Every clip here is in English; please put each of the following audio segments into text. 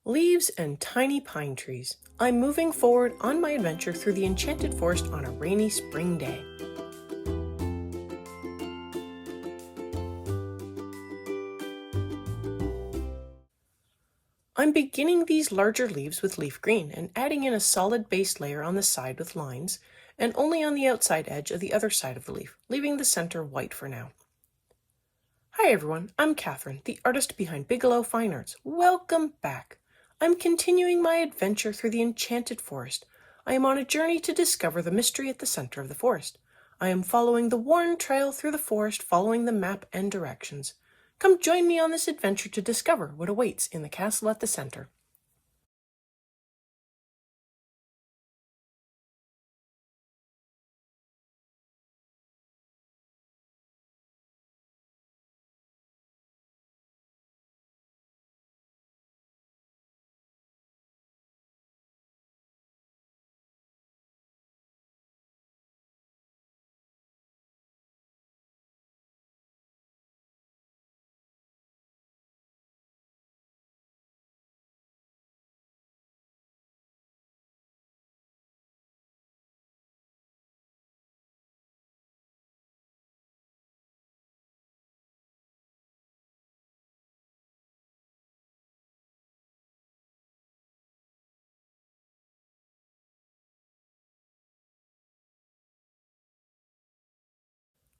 Leaves and tiny pine trees. I'm moving forward on my adventure through the Enchanted Forest on a rainy spring day. I'm beginning these larger leaves with leaf green and adding in a solid base layer on the side with lines, and only on the outside edge of the other side of the leaf, leaving the center white for now. Hi everyone, I'm Catherine, the artist behind Bigelow Fine Arts. Welcome back. I'm continuing my adventure through the Enchanted Forest. I am on a journey to discover the mystery at the center of the forest. I am following the worn trail through the forest, following the map and directions. Come join me on this adventure to discover what awaits in the castle at the center.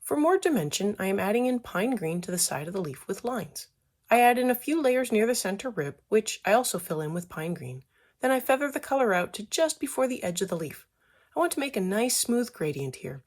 For more dimension, I am adding in pine green to the side of the leaf with lines. I add in a few layers near the center rib, which I also fill in with pine green. Then I feather the color out to just before the edge of the leaf. I want to make a nice smooth gradient here.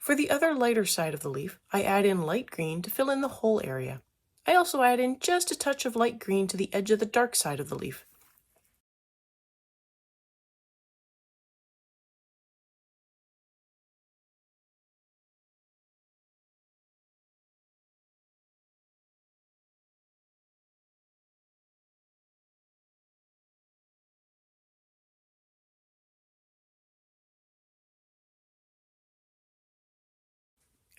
For the other lighter side of the leaf, I add in light green to fill in the whole area. I also add in just a touch of light green to the edge of the dark side of the leaf.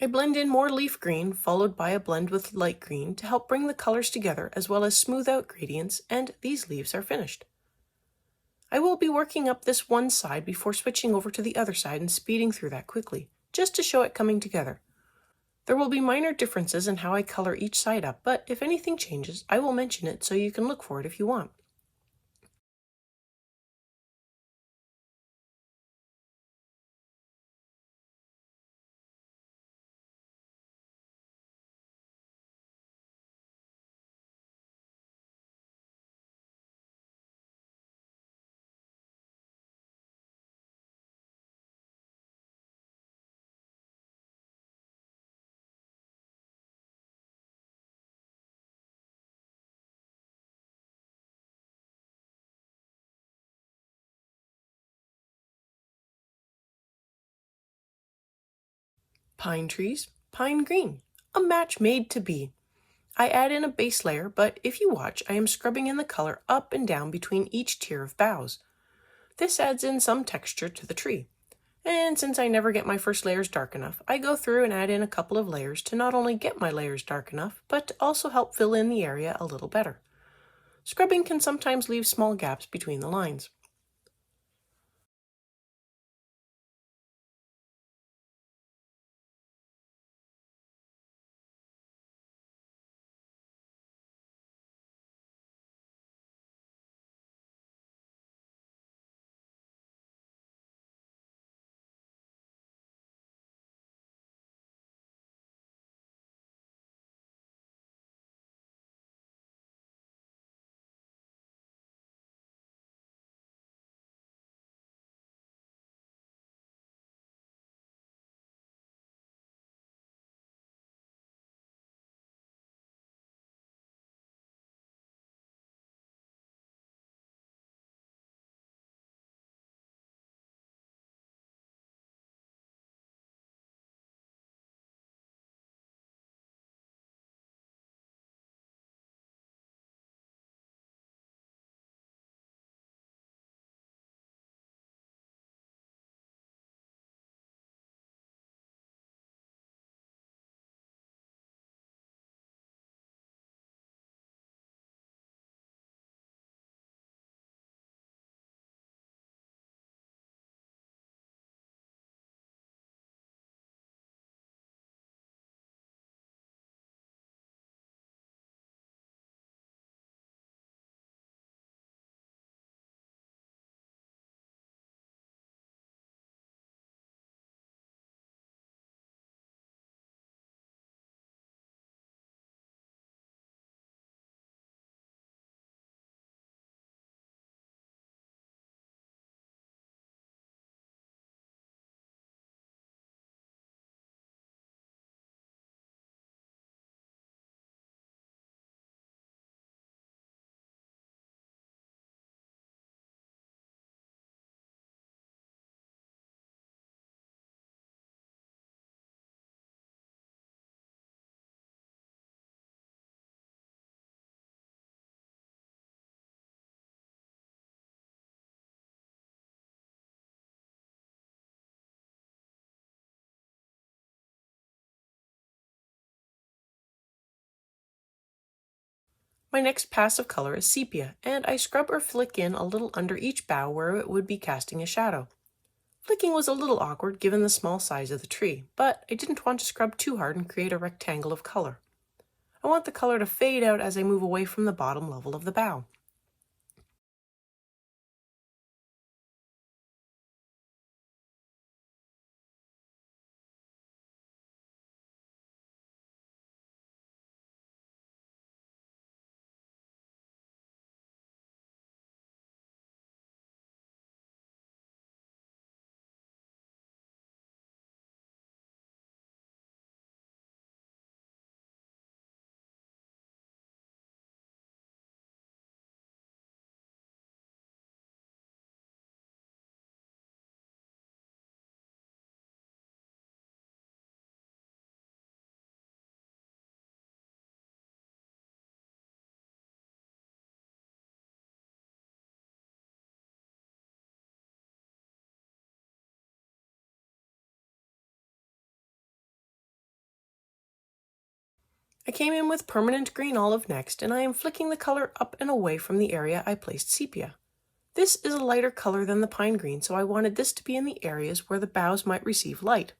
I blend in more leaf green, followed by a blend with light green to help bring the colors together as well as smooth out gradients, and these leaves are finished. I will be working up this one side before switching over to the other side and speeding through that quickly, just to show it coming together. There will be minor differences in how I color each side up, but if anything changes, I will mention it so you can look for it if you want. Pine trees, pine green. A match made to be. I add in a base layer, but if you watch, I am scrubbing in the color up and down between each tier of boughs. This adds in some texture to the tree. And since I never get my first layers dark enough, I go through and add in a couple of layers to not only get my layers dark enough, but to also help fill in the area a little better. Scrubbing can sometimes leave small gaps between the lines. My next pass of color is sepia, and I scrub or flick in a little under each bough where it would be casting a shadow. Flicking was a little awkward given the small size of the tree, but I didn't want to scrub too hard and create a rectangle of color. I want the color to fade out as I move away from the bottom level of the bough. I came in with permanent green olive next, and I am flicking the color up and away from the area I placed sepia. This is a lighter color than the pine green, so I wanted this to be in the areas where the boughs might receive light.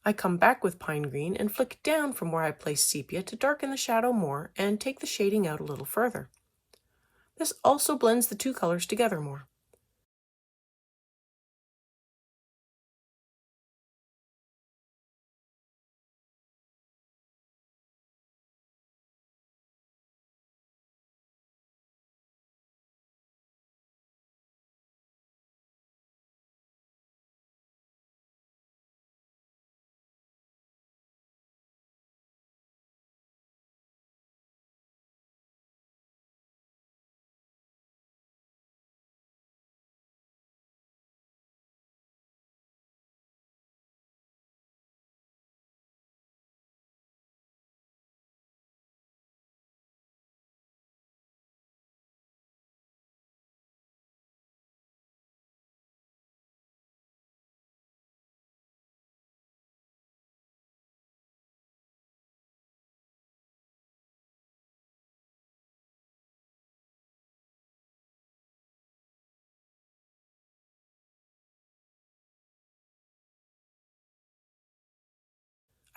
I come back with pine green and flick down from where I placed sepia to darken the shadow more and take the shading out a little further. This also blends the two colors together more.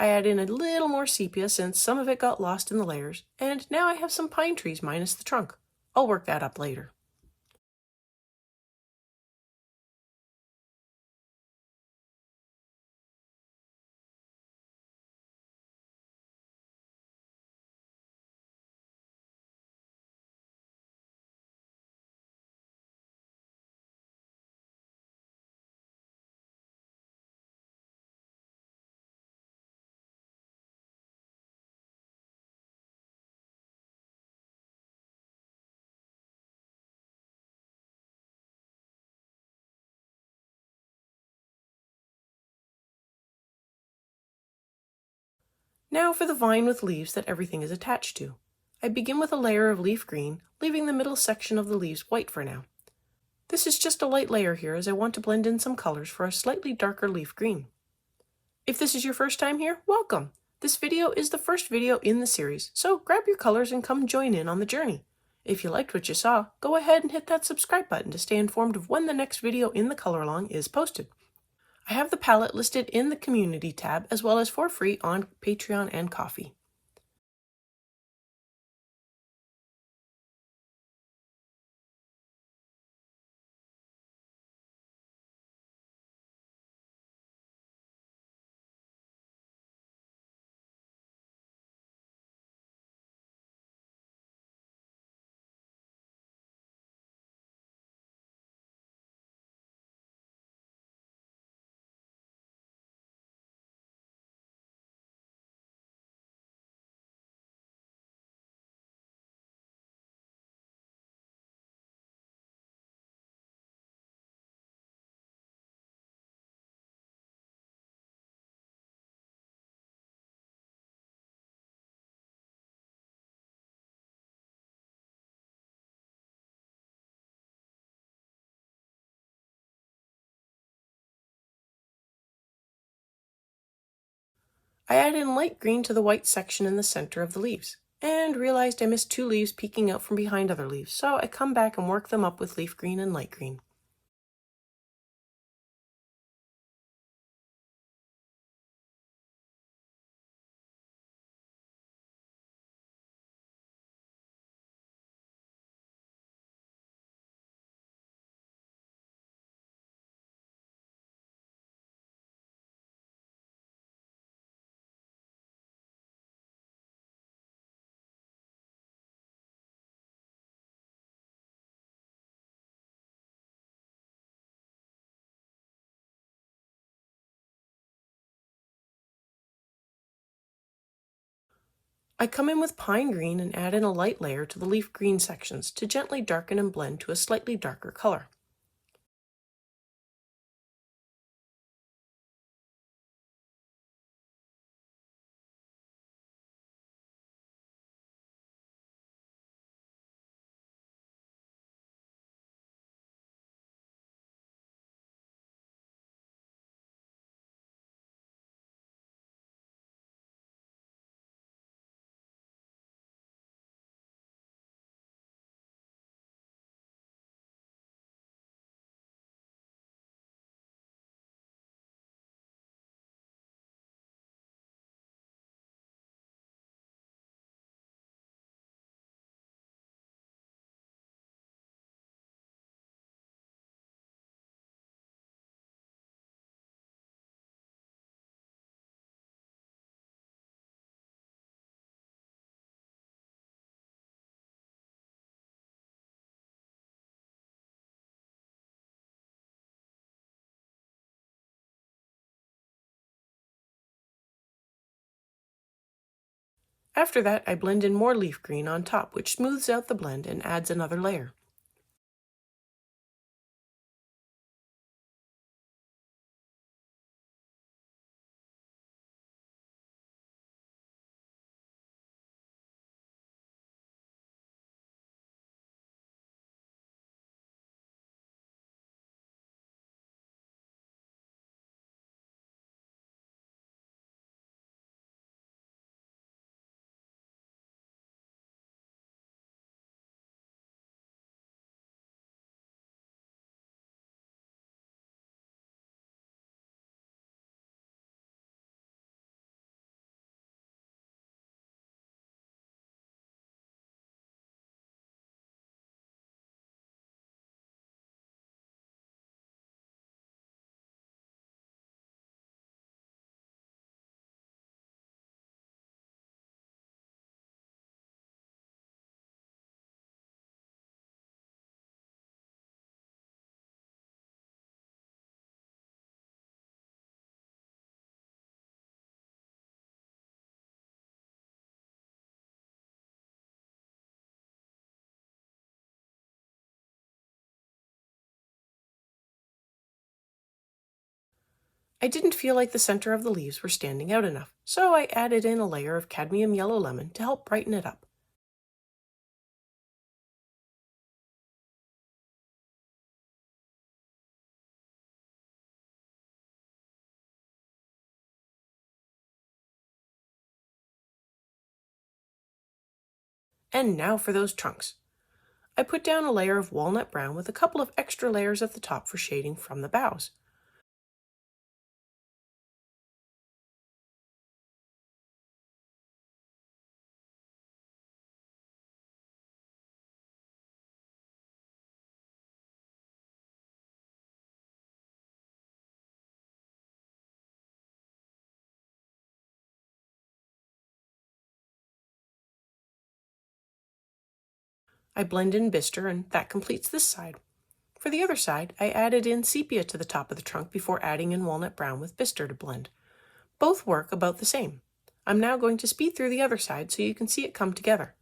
I add in a little more sepia since some of it got lost in the layers, and now I have some pine trees minus the trunk. I'll work that up later. Now for the vine with leaves that everything is attached to. I begin with a layer of leaf green, leaving the middle section of the leaves white for now. This is just a light layer here as I want to blend in some colors for a slightly darker leaf green. If this is your first time here, welcome! This video is the first video in the series, so grab your colors and come join in on the journey. If you liked what you saw, go ahead and hit that subscribe button to stay informed of when the next video in the color along is posted. I have the palette listed in the community tab as well as for free on Patreon and Ko-fi. I add in light green to the white section in the center of the leaves, and realized I missed two leaves peeking out from behind other leaves, so I come back and work them up with leaf green and light green. I come in with pine green and add in a light layer to the leaf green sections to gently darken and blend to a slightly darker color. After that, I blend in more leaf green on top, which smooths out the blend and adds another layer. I didn't feel like the center of the leaves were standing out enough, so I added in a layer of cadmium yellow lemon to help brighten it up. And now for those trunks. I put down a layer of walnut brown with a couple of extra layers at the top for shading from the boughs. I blend in bistre, and that completes this side. For the other side, I added in sepia to the top of the trunk before adding in walnut brown with bistre to blend. Both work about the same. I'm now going to speed through the other side so you can see it come together.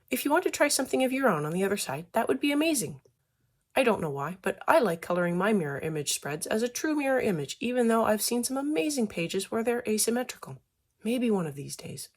If you want to try something of your own on the other side, that would be amazing. I don't know why, but I like coloring my mirror image spreads as a true mirror image, even though I've seen some amazing pages where they're asymmetrical. Maybe one of these days.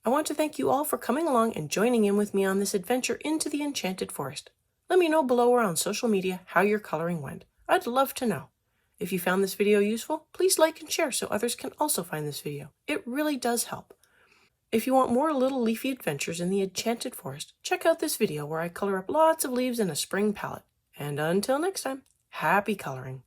I want to thank you all for coming along and joining in with me on this adventure into the Enchanted Forest. Let me know below or on social media how your coloring went. I'd love to know. If you found this video useful, please like and share so others can also find this video. It really does help. If you want more little leafy adventures in the Enchanted Forest, check out this video where I color up lots of leaves in a spring palette. And until next time, happy coloring!